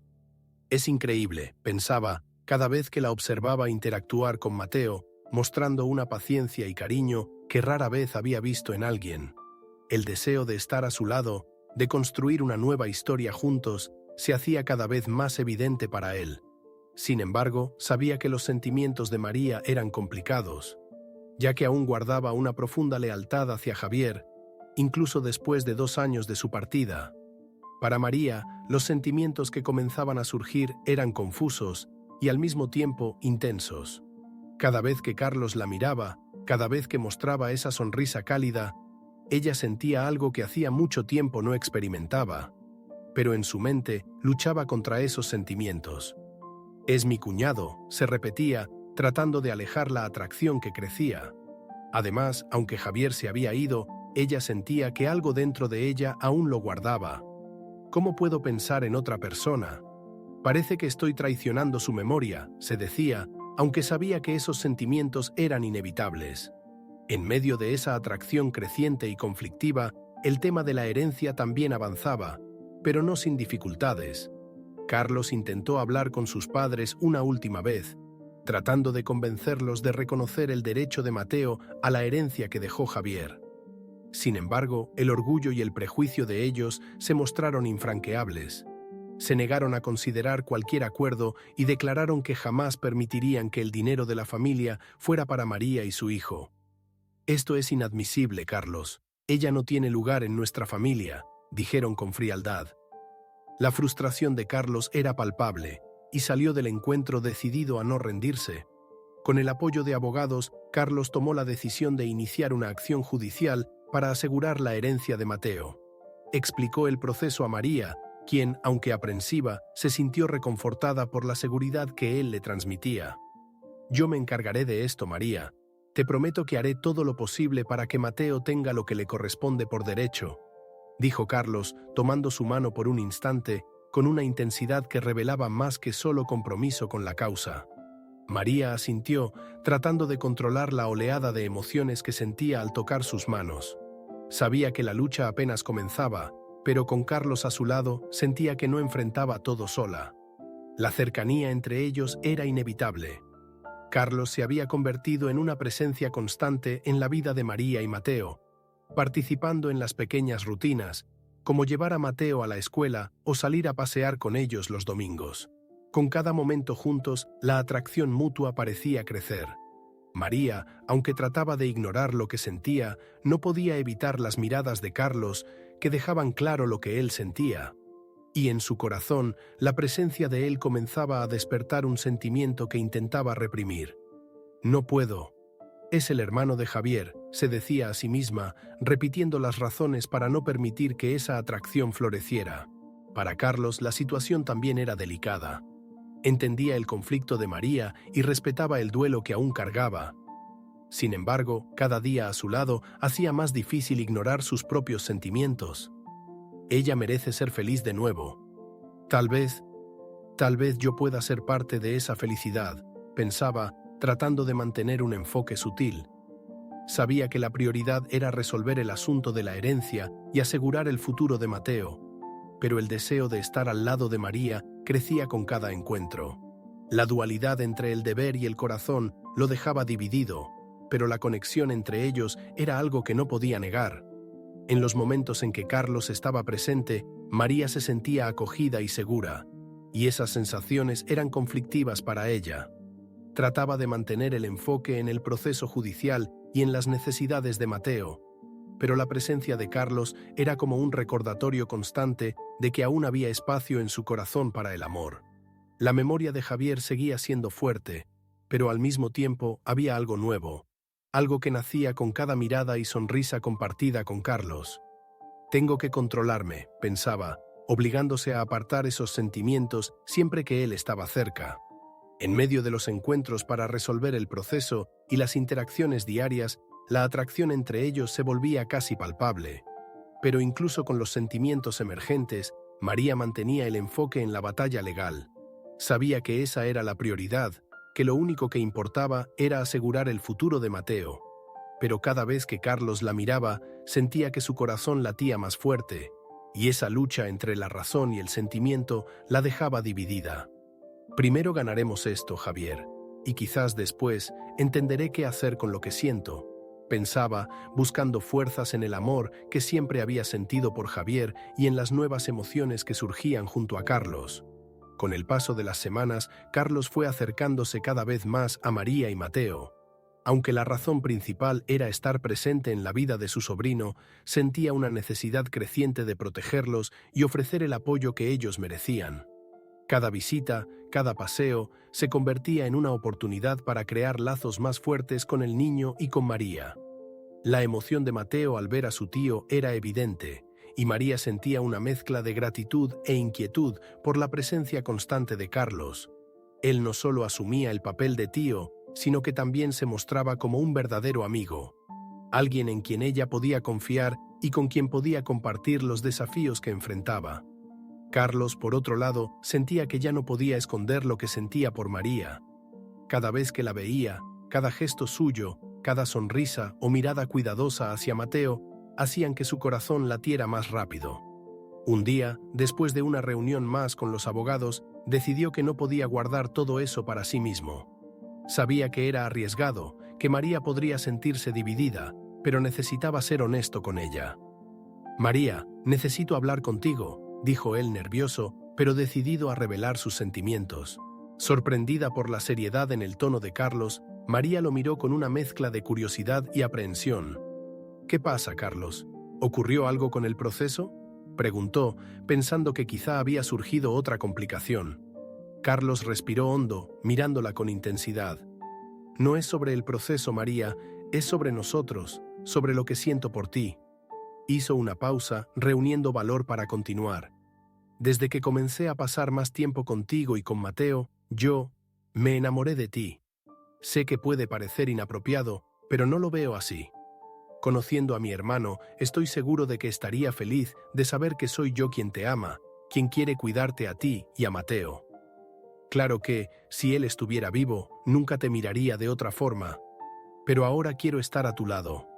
Es increíble, pensaba, cada vez que la observaba interactuar con Mateo, mostrando una paciencia y cariño que rara vez había visto en alguien. El deseo de estar a su lado, de construir una nueva historia juntos, se hacía cada vez más evidente para él. Sin embargo, sabía que los sentimientos de María eran complicados, ya que aún guardaba una profunda lealtad hacia Javier, incluso después de 2 años de su partida. Para María, los sentimientos que comenzaban a surgir eran confusos y al mismo tiempo intensos. Cada vez que Carlos la miraba, cada vez que mostraba esa sonrisa cálida, ella sentía algo que hacía mucho tiempo no experimentaba, pero en su mente luchaba contra esos sentimientos. «Es mi cuñado», se repetía, tratando de alejar la atracción que crecía. Además, aunque Javier se había ido, ella sentía que algo dentro de ella aún lo guardaba. «¿Cómo puedo pensar en otra persona? Parece que estoy traicionando su memoria», se decía, aunque sabía que esos sentimientos eran inevitables. En medio de esa atracción creciente y conflictiva, el tema de la herencia también avanzaba, pero no sin dificultades. Carlos intentó hablar con sus padres una última vez, tratando de convencerlos de reconocer el derecho de Mateo a la herencia que dejó Javier. Sin embargo, el orgullo y el prejuicio de ellos se mostraron infranqueables. Se negaron a considerar cualquier acuerdo y declararon que jamás permitirían que el dinero de la familia fuera para María y su hijo. «Esto es inadmisible, Carlos. Ella no tiene lugar en nuestra familia», dijeron con frialdad. La frustración de Carlos era palpable y salió del encuentro decidido a no rendirse. Con el apoyo de abogados, Carlos tomó la decisión de iniciar una acción judicial para asegurar la herencia de Mateo. Explicó el proceso a María, quien, aunque aprensiva, se sintió reconfortada por la seguridad que él le transmitía. «Yo me encargaré de esto, María. Te prometo que haré todo lo posible para que Mateo tenga lo que le corresponde por derecho», dijo Carlos, tomando su mano por un instante, con una intensidad que revelaba más que solo compromiso con la causa. María asintió, tratando de controlar la oleada de emociones que sentía al tocar sus manos. Sabía que la lucha apenas comenzaba, pero con Carlos a su lado sentía que no enfrentaba todo sola. La cercanía entre ellos era inevitable. Carlos se había convertido en una presencia constante en la vida de María y Mateo, participando en las pequeñas rutinas, como llevar a Mateo a la escuela o salir a pasear con ellos los domingos. Con cada momento juntos, la atracción mutua parecía crecer. María, aunque trataba de ignorar lo que sentía, no podía evitar las miradas de Carlos, que dejaban claro lo que él sentía. Y en su corazón, la presencia de él comenzaba a despertar un sentimiento que intentaba reprimir. «No puedo. Es el hermano de Javier», se decía a sí misma, repitiendo las razones para no permitir que esa atracción floreciera. Para Carlos, la situación también era delicada. Entendía el conflicto de María y respetaba el duelo que aún cargaba. Sin embargo, cada día a su lado hacía más difícil ignorar sus propios sentimientos. «Ella merece ser feliz de nuevo. Tal vez yo pueda ser parte de esa felicidad», pensaba, tratando de mantener un enfoque sutil. Sabía que la prioridad era resolver el asunto de la herencia y asegurar el futuro de Mateo, pero el deseo de estar al lado de María crecía con cada encuentro. La dualidad entre el deber y el corazón lo dejaba dividido, pero la conexión entre ellos era algo que no podía negar. En los momentos en que Carlos estaba presente, María se sentía acogida y segura, y esas sensaciones eran conflictivas para ella. Trataba de mantener el enfoque en el proceso judicial y en las necesidades de Mateo, pero la presencia de Carlos era como un recordatorio constante de que aún había espacio en su corazón para el amor. La memoria de Javier seguía siendo fuerte, pero al mismo tiempo había algo nuevo, algo que nacía con cada mirada y sonrisa compartida con Carlos. «Tengo que controlarme», pensaba, obligándose a apartar esos sentimientos siempre que él estaba cerca. En medio de los encuentros para resolver el proceso y las interacciones diarias, la atracción entre ellos se volvía casi palpable. Pero incluso con los sentimientos emergentes, María mantenía el enfoque en la batalla legal. Sabía que esa era la prioridad, que lo único que importaba era asegurar el futuro de Mateo. Pero cada vez que Carlos la miraba, sentía que su corazón latía más fuerte, y esa lucha entre la razón y el sentimiento la dejaba dividida. «Primero ganaremos esto, Javier, y quizás después entenderé qué hacer con lo que siento», pensaba, buscando fuerzas en el amor que siempre había sentido por Javier y en las nuevas emociones que surgían junto a Carlos. Con el paso de las semanas, Carlos fue acercándose cada vez más a María y Mateo. Aunque la razón principal era estar presente en la vida de su sobrino, sentía una necesidad creciente de protegerlos y ofrecer el apoyo que ellos merecían. Cada visita, cada paseo, se convertía en una oportunidad para crear lazos más fuertes con el niño y con María. La emoción de Mateo al ver a su tío era evidente, y María sentía una mezcla de gratitud e inquietud por la presencia constante de Carlos. Él no solo asumía el papel de tío, sino que también se mostraba como un verdadero amigo, alguien en quien ella podía confiar y con quien podía compartir los desafíos que enfrentaba. Carlos, por otro lado, sentía que ya no podía esconder lo que sentía por María. Cada vez que la veía, cada gesto suyo, cada sonrisa o mirada cuidadosa hacia Mateo, hacían que su corazón latiera más rápido. Un día, después de una reunión más con los abogados, decidió que no podía guardar todo eso para sí mismo. Sabía que era arriesgado, que María podría sentirse dividida, pero necesitaba ser honesto con ella. «María, necesito hablar contigo», dijo él nervioso, pero decidido a revelar sus sentimientos. Sorprendida por la seriedad en el tono de Carlos, María lo miró con una mezcla de curiosidad y aprehensión. «¿Qué pasa, Carlos? ¿Ocurrió algo con el proceso?», preguntó, pensando que quizá había surgido otra complicación. Carlos respiró hondo, mirándola con intensidad. «No es sobre el proceso, María, es sobre nosotros, sobre lo que siento por ti». Hizo una pausa, reuniendo valor para continuar. «Desde que comencé a pasar más tiempo contigo y con Mateo, yo me enamoré de ti. Sé que puede parecer inapropiado, pero no lo veo así. Conociendo a mi hermano, estoy seguro de que estaría feliz de saber que soy yo quien te ama, quien quiere cuidarte a ti y a Mateo. Claro que, si él estuviera vivo, nunca te miraría de otra forma. Pero ahora quiero estar a tu lado.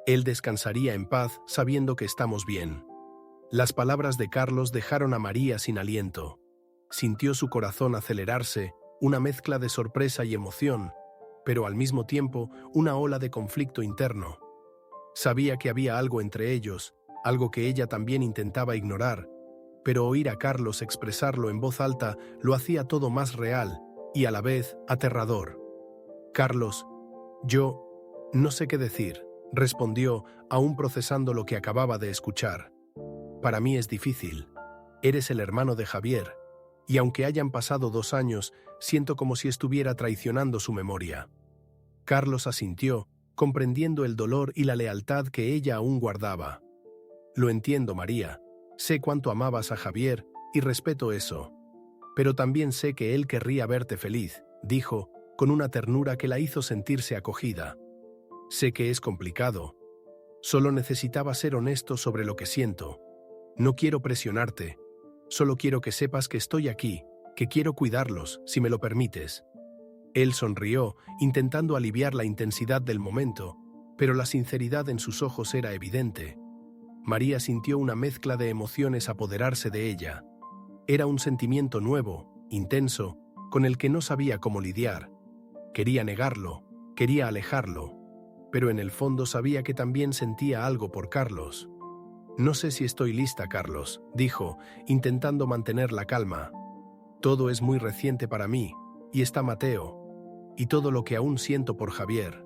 Él descansaría en paz sabiendo que estamos bien». Las palabras de Carlos dejaron a María sin aliento. Sintió su corazón acelerarse, una mezcla de sorpresa y emoción, pero al mismo tiempo una ola de conflicto interno. Sabía que había algo entre ellos, algo que ella también intentaba ignorar, pero oír a Carlos expresarlo en voz alta lo hacía todo más real y a la vez aterrador. «Carlos, yo no sé qué decir», respondió, aún procesando lo que acababa de escuchar. «Para mí es difícil. Eres el hermano de Javier, y aunque hayan pasado 2 años, siento como si estuviera traicionando su memoria». Carlos asintió, comprendiendo el dolor y la lealtad que ella aún guardaba. «Lo entiendo, María. Sé cuánto amabas a Javier y respeto eso. Pero también sé que él querría verte feliz», dijo, con una ternura que la hizo sentirse acogida. «Sé que es complicado. Solo necesitaba ser honesto sobre lo que siento. No quiero presionarte. Solo quiero que sepas que estoy aquí, que quiero cuidarlos, si me lo permites». Él sonrió, intentando aliviar la intensidad del momento, pero la sinceridad en sus ojos era evidente. María sintió una mezcla de emociones apoderarse de ella. Era un sentimiento nuevo, intenso, con el que no sabía cómo lidiar. Quería negarlo, quería alejarlo, pero en el fondo sabía que también sentía algo por Carlos. «No sé si estoy lista, Carlos», dijo, intentando mantener la calma. «Todo es muy reciente para mí, y está Mateo, y todo lo que aún siento por Javier».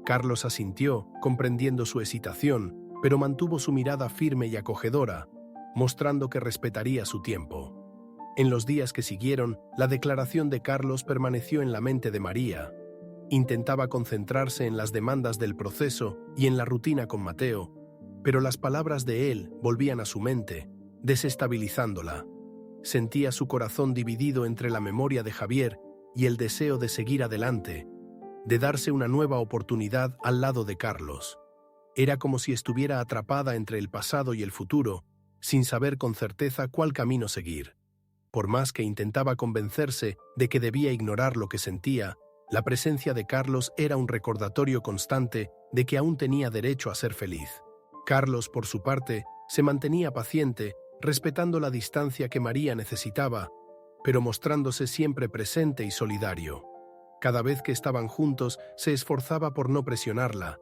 Carlos asintió, comprendiendo su hesitación, pero mantuvo su mirada firme y acogedora, mostrando que respetaría su tiempo. En los días que siguieron, la declaración de Carlos permaneció en la mente de María. Intentaba concentrarse en las demandas del proceso y en la rutina con Mateo, pero las palabras de él volvían a su mente, desestabilizándola. Sentía su corazón dividido entre la memoria de Javier y el deseo de seguir adelante, de darse una nueva oportunidad al lado de Carlos. Era como si estuviera atrapada entre el pasado y el futuro, sin saber con certeza cuál camino seguir. Por más que intentaba convencerse de que debía ignorar lo que sentía, la presencia de Carlos era un recordatorio constante de que aún tenía derecho a ser feliz. Carlos, por su parte, se mantenía paciente, respetando la distancia que María necesitaba, pero mostrándose siempre presente y solidario. Cada vez que estaban juntos, se esforzaba por no presionarla,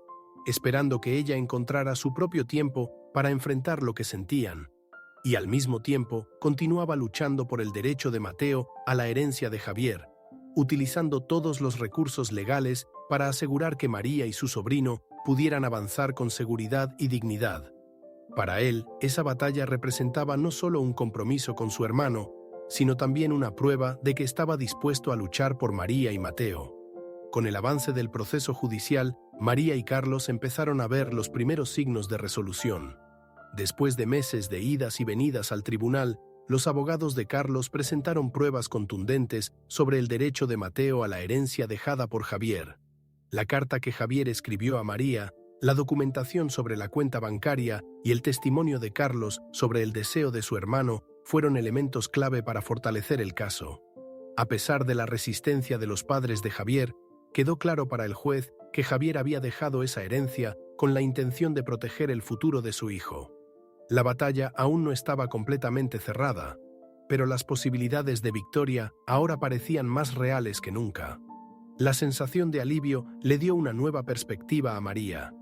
esperando que ella encontrara su propio tiempo para enfrentar lo que sentían, y al mismo tiempo continuaba luchando por el derecho de Mateo a la herencia de Javier, utilizando todos los recursos legales para asegurar que María y su sobrino pudieran avanzar con seguridad y dignidad. Para él, esa batalla representaba no solo un compromiso con su hermano, sino también una prueba de que estaba dispuesto a luchar por María y Mateo. Con el avance del proceso judicial, María y Carlos empezaron a ver los primeros signos de resolución. Después de meses de idas y venidas al tribunal, los abogados de Carlos presentaron pruebas contundentes sobre el derecho de Mateo a la herencia dejada por Javier. La carta que Javier escribió a María, la documentación sobre la cuenta bancaria y el testimonio de Carlos sobre el deseo de su hermano fueron elementos clave para fortalecer el caso. A pesar de la resistencia de los padres de Javier, quedó claro para el juez que Javier había dejado esa herencia con la intención de proteger el futuro de su hijo. La batalla aún no estaba completamente cerrada, pero las posibilidades de victoria ahora parecían más reales que nunca. La sensación de alivio le dio una nueva perspectiva a María.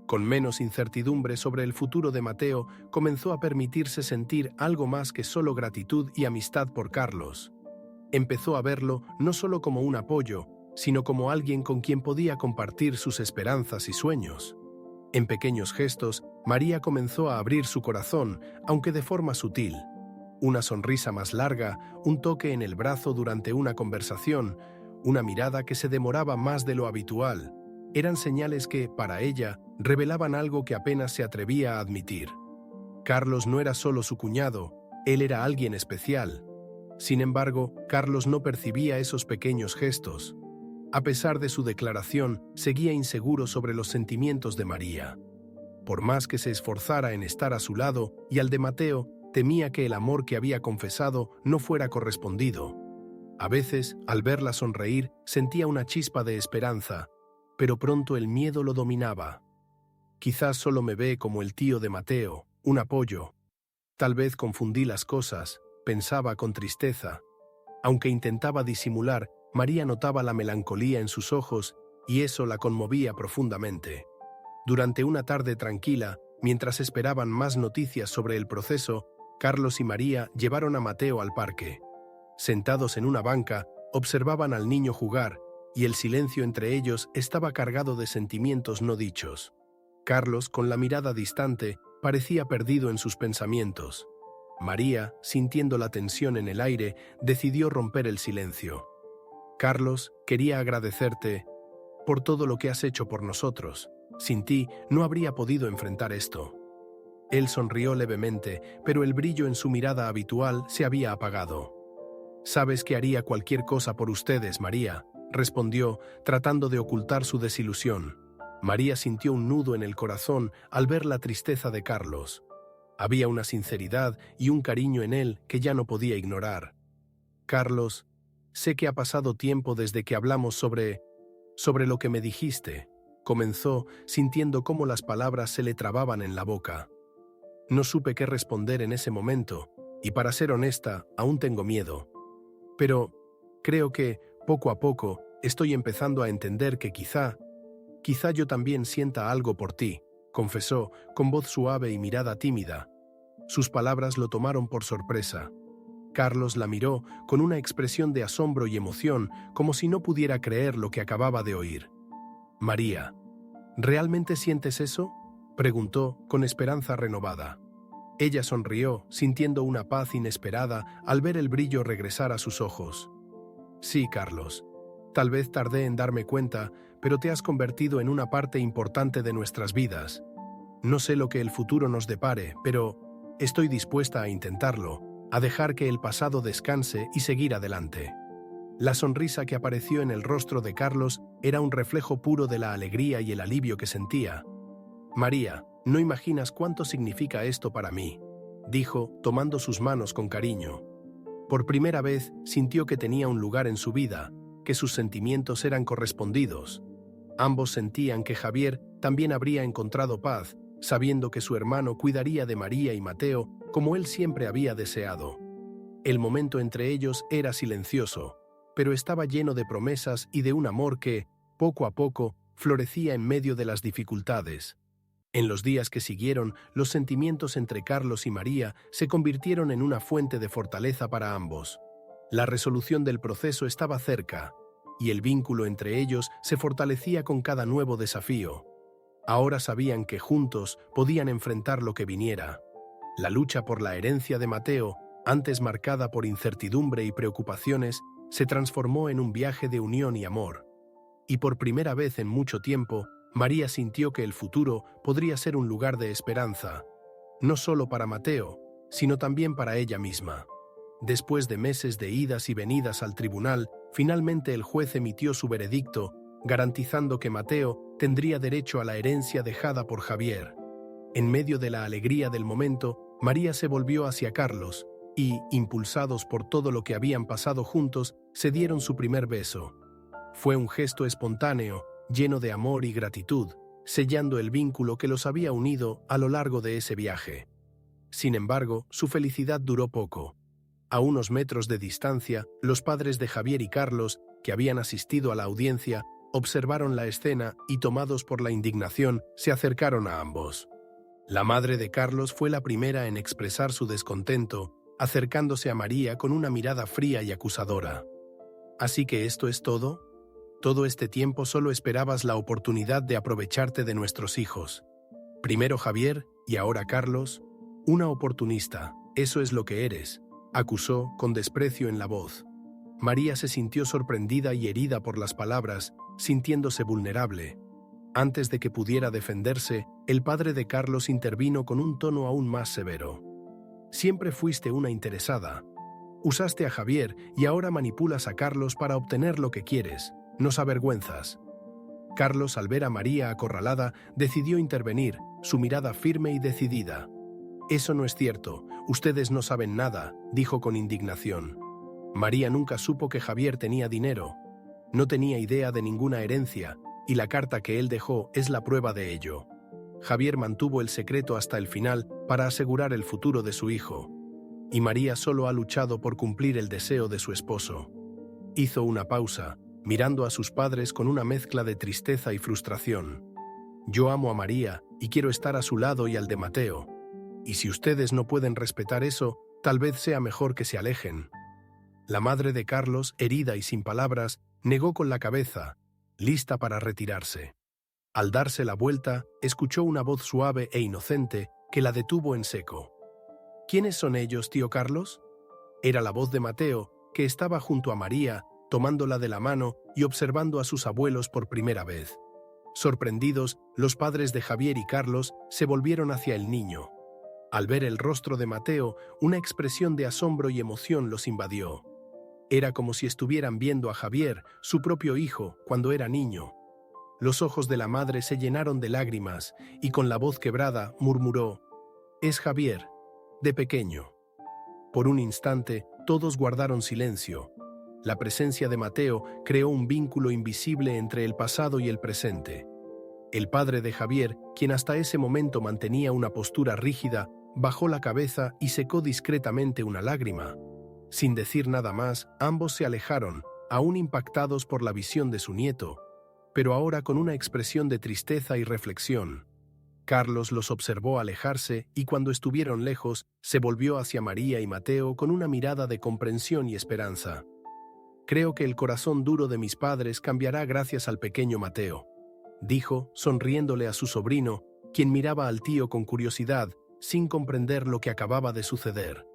Con menos incertidumbre sobre el futuro de Mateo, comenzó a permitirse sentir algo más que solo gratitud y amistad por Carlos. Empezó a verlo no solo como un apoyo, sino como alguien con quien podía compartir sus esperanzas y sueños. En pequeños gestos, María comenzó a abrir su corazón, aunque de forma sutil. Una sonrisa más larga, un toque en el brazo durante una conversación, una mirada que se demoraba más de lo habitual, eran señales que, para ella, revelaban algo que apenas se atrevía a admitir. Carlos no era solo su cuñado, él era alguien especial. Sin embargo, Carlos no percibía esos pequeños gestos. A pesar de su declaración, seguía inseguro sobre los sentimientos de María. Por más que se esforzara en estar a su lado y al de Mateo, temía que el amor que había confesado no fuera correspondido. A veces, al verla sonreír, sentía una chispa de esperanza, pero pronto el miedo lo dominaba. Quizás solo me ve como el tío de Mateo, un apoyo. Tal vez confundí las cosas, pensaba con tristeza. Aunque intentaba disimular, María notaba la melancolía en sus ojos y eso la conmovía profundamente. Durante una tarde tranquila, mientras esperaban más noticias sobre el proceso, Carlos y María llevaron a Mateo al parque. Sentados en una banca, observaban al niño jugar, y el silencio entre ellos estaba cargado de sentimientos no dichos. Carlos, con la mirada distante, parecía perdido en sus pensamientos. María, sintiendo la tensión en el aire, decidió romper el silencio. «Carlos, quería agradecerte por todo lo que has hecho por nosotros. Sin ti, no habría podido enfrentar esto». Él sonrió levemente, pero el brillo en su mirada habitual se había apagado. «Sabes que haría cualquier cosa por ustedes, María», respondió, tratando de ocultar su desilusión. María sintió un nudo en el corazón al ver la tristeza de Carlos. Había una sinceridad y un cariño en él que ya no podía ignorar. «Carlos, sé que ha pasado tiempo desde que hablamos sobre lo que me dijiste», comenzó, sintiendo cómo las palabras se le trababan en la boca. «No supe qué responder en ese momento, y para ser honesta, aún tengo miedo. Pero creo que, poco a poco, estoy empezando a entender que quizá yo también sienta algo por ti», confesó, con voz suave y mirada tímida. Sus palabras lo tomaron por sorpresa. Carlos la miró con una expresión de asombro y emoción, como si no pudiera creer lo que acababa de oír. «María, ¿realmente sientes eso?», preguntó, con esperanza renovada. Ella sonrió, sintiendo una paz inesperada al ver el brillo regresar a sus ojos. «Sí, Carlos. Tal vez tardé en darme cuenta, pero te has convertido en una parte importante de nuestras vidas. No sé lo que el futuro nos depare, pero estoy dispuesta a intentarlo, a dejar que el pasado descanse y seguir adelante». La sonrisa que apareció en el rostro de Carlos era un reflejo puro de la alegría y el alivio que sentía. «María, no imaginas cuánto significa esto para mí», dijo, tomando sus manos con cariño. Por primera vez sintió que tenía un lugar en su vida, que sus sentimientos eran correspondidos. Ambos sentían que Javier también habría encontrado paz, sabiendo que su hermano cuidaría de María y Mateo como él siempre había deseado. El momento entre ellos era silencioso, pero estaba lleno de promesas y de un amor que, poco a poco, florecía en medio de las dificultades. En los días que siguieron, los sentimientos entre Carlos y María se convirtieron en una fuente de fortaleza para ambos. La resolución del proceso estaba cerca, y el vínculo entre ellos se fortalecía con cada nuevo desafío. Ahora sabían que juntos podían enfrentar lo que viniera. La lucha por la herencia de Mateo, antes marcada por incertidumbre y preocupaciones, se transformó en un viaje de unión y amor. Y por primera vez en mucho tiempo, María sintió que el futuro podría ser un lugar de esperanza, no solo para Mateo, sino también para ella misma. Después de meses de idas y venidas al tribunal, finalmente el juez emitió su veredicto, garantizando que Mateo tendría derecho a la herencia dejada por Javier. En medio de la alegría del momento, María se volvió hacia Carlos y, impulsados por todo lo que habían pasado juntos, se dieron su primer beso. Fue un gesto espontáneo, lleno de amor y gratitud, sellando el vínculo que los había unido a lo largo de ese viaje. Sin embargo, su felicidad duró poco. A unos metros de distancia, los padres de Javier y Carlos, que habían asistido a la audiencia, observaron la escena y, tomados por la indignación, se acercaron a ambos. La madre de Carlos fue la primera en expresar su descontento, acercándose a María con una mirada fría y acusadora. ¿Así que esto es todo? Todo este tiempo solo esperabas la oportunidad de aprovecharte de nuestros hijos. Primero Javier y ahora Carlos. Una oportunista, eso es lo que eres, acusó con desprecio en la voz. María se sintió sorprendida y herida por las palabras, sintiéndose vulnerable. Antes de que pudiera defenderse, el padre de Carlos intervino con un tono aún más severo. Siempre fuiste una interesada. Usaste a Javier y ahora manipulas a Carlos para obtener lo que quieres. Nos avergüenzas. Carlos, al ver a María acorralada, decidió intervenir, su mirada firme y decidida. Eso no es cierto, ustedes no saben nada, dijo con indignación. María nunca supo que Javier tenía dinero. No tenía idea de ninguna herencia, y la carta que él dejó es la prueba de ello. Javier mantuvo el secreto hasta el final para asegurar el futuro de su hijo. Y María solo ha luchado por cumplir el deseo de su esposo. Hizo una pausa, mirando a sus padres con una mezcla de tristeza y frustración. Yo amo a María y quiero estar a su lado y al de Mateo. Y si ustedes no pueden respetar eso, tal vez sea mejor que se alejen. La madre de Carlos, herida y sin palabras, negó con la cabeza, lista para retirarse. Al darse la vuelta, escuchó una voz suave e inocente que la detuvo en seco. ¿Quiénes son ellos, tío Carlos? Era la voz de Mateo, que estaba junto a María, tomándola de la mano y observando a sus abuelos por primera vez. Sorprendidos, los padres de Javier y Carlos se volvieron hacia el niño. Al ver el rostro de Mateo, una expresión de asombro y emoción los invadió. Era como si estuvieran viendo a Javier, su propio hijo, cuando era niño. Los ojos de la madre se llenaron de lágrimas y con la voz quebrada murmuró: «Es Javier, de pequeño». Por un instante, todos guardaron silencio. La presencia de Mateo creó un vínculo invisible entre el pasado y el presente. El padre de Javier, quien hasta ese momento mantenía una postura rígida, bajó la cabeza y secó discretamente una lágrima. Sin decir nada más, ambos se alejaron, aún impactados por la visión de su nieto, pero ahora con una expresión de tristeza y reflexión. Carlos los observó alejarse y cuando estuvieron lejos, se volvió hacia María y Mateo con una mirada de comprensión y esperanza. «Creo que el corazón duro de mis padres cambiará gracias al pequeño Mateo», dijo, sonriéndole a su sobrino, quien miraba al tío con curiosidad, sin comprender lo que acababa de suceder.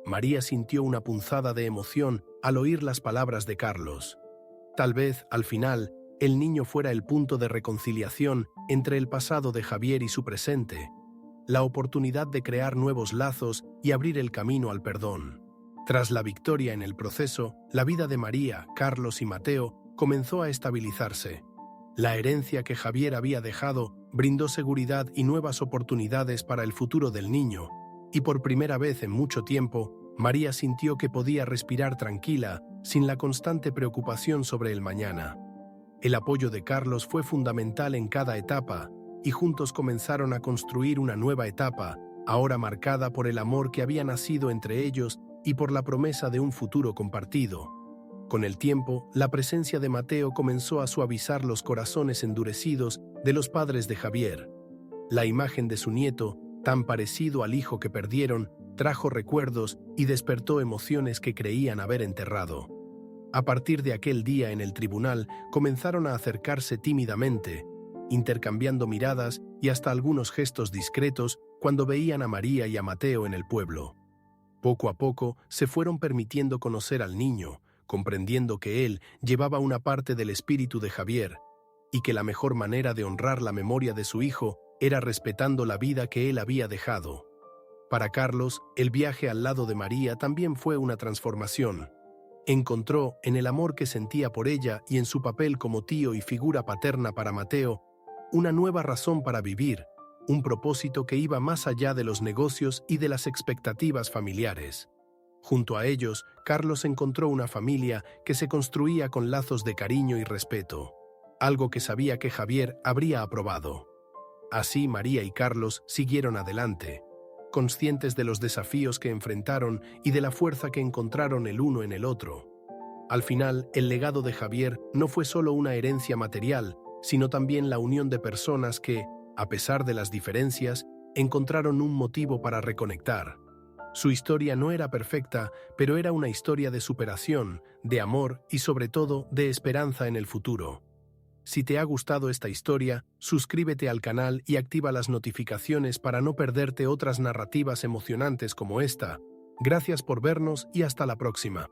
María sintió una punzada de emoción al oír las palabras de Carlos. Tal vez, al final, el niño fuera el punto de reconciliación entre el pasado de Javier y su presente, la oportunidad de crear nuevos lazos y abrir el camino al perdón. Tras la victoria en el proceso, la vida de María, Carlos y Mateo comenzó a estabilizarse. La herencia que Javier había dejado brindó seguridad y nuevas oportunidades para el futuro del niño, y por primera vez en mucho tiempo, María sintió que podía respirar tranquila, sin la constante preocupación sobre el mañana. El apoyo de Carlos fue fundamental en cada etapa, y juntos comenzaron a construir una nueva etapa, ahora marcada por el amor que había nacido entre ellos y por la promesa de un futuro compartido. Con el tiempo, la presencia de Mateo comenzó a suavizar los corazones endurecidos de los padres de Javier. La imagen de su nieto, tan parecido al hijo que perdieron, trajo recuerdos y despertó emociones que creían haber enterrado. A partir de aquel día en el tribunal, comenzaron a acercarse tímidamente, intercambiando miradas y hasta algunos gestos discretos cuando veían a María y a Mateo en el pueblo. Poco a poco se fueron permitiendo conocer al niño, comprendiendo que él llevaba una parte del espíritu de Javier y que la mejor manera de honrar la memoria de su hijo era respetando la vida que él había dejado. Para Carlos, el viaje al lado de María también fue una transformación. Encontró, en el amor que sentía por ella y en su papel como tío y figura paterna para Mateo, una nueva razón para vivir, un propósito que iba más allá de los negocios y de las expectativas familiares. Junto a ellos, Carlos encontró una familia que se construía con lazos de cariño y respeto, algo que sabía que Javier habría aprobado. Así María y Carlos siguieron adelante, conscientes de los desafíos que enfrentaron y de la fuerza que encontraron el uno en el otro. Al final, el legado de Javier no fue solo una herencia material, sino también la unión de personas que, a pesar de las diferencias, encontraron un motivo para reconectar. Su historia no era perfecta, pero era una historia de superación, de amor y sobre todo de esperanza en el futuro. Si te ha gustado esta historia, suscríbete al canal y activa las notificaciones para no perderte otras narrativas emocionantes como esta. Gracias por vernos y hasta la próxima.